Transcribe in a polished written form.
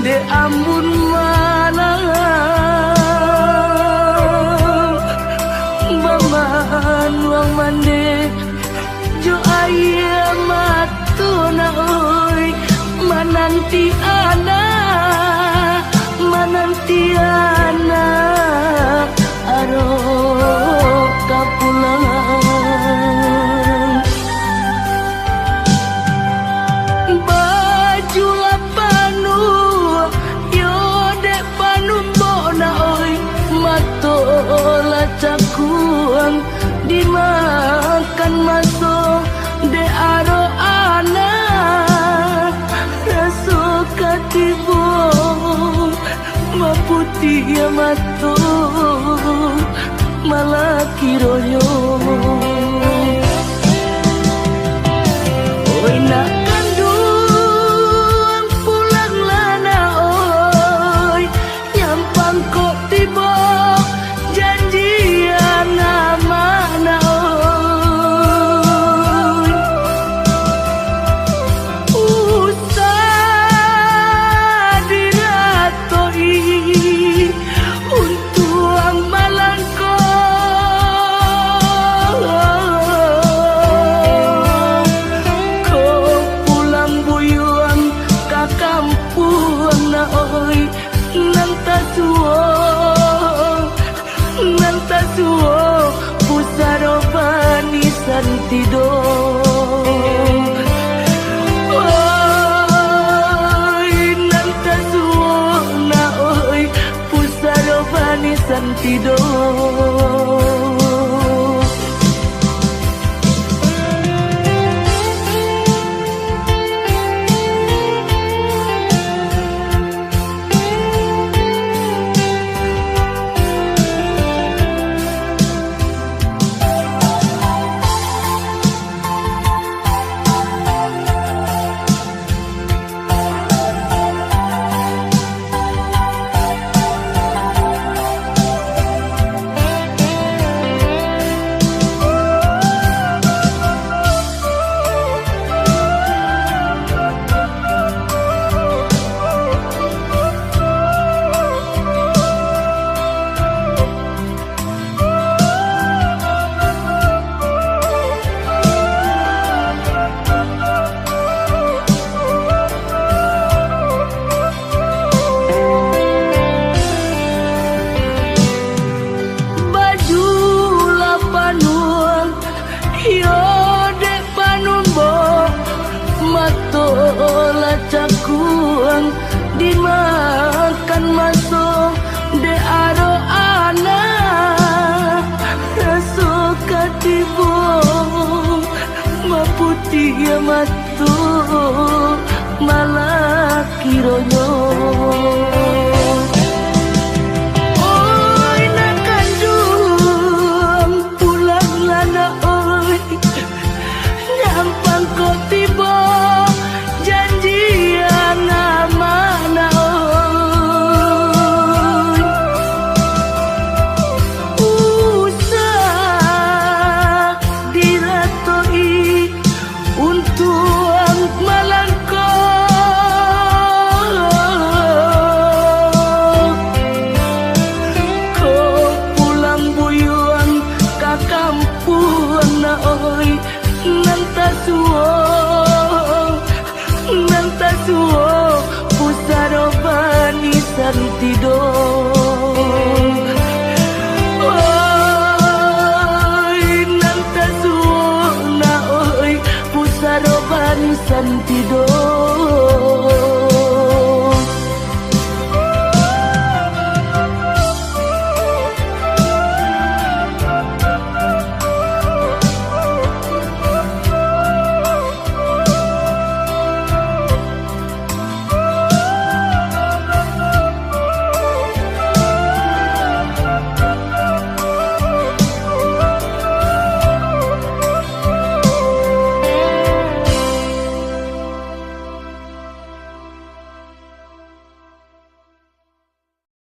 de ambun malam baman wang mande jo aya matuna oi mananti ana aro kapulang baju lapanu yo dek panu bona oi matola cakuang dimakan maso de aro ana raso katibo maputi mato malaki royo oi nak kandung pulang lana oi nyampang kok tiba janjian mana oi usah diratoi untuang malangko ko pulang buyuang ka kampung na oi nang tasuo pusaro panisan tidur oi nang tasuo na oi pusaro panisan tidur matola cakuang dimakan maso de aro ana raso katibo maputi matu malaki royo oi nak kandung pulang lana oi nyampang kok tiba nang tasuo pusaro panisan tidur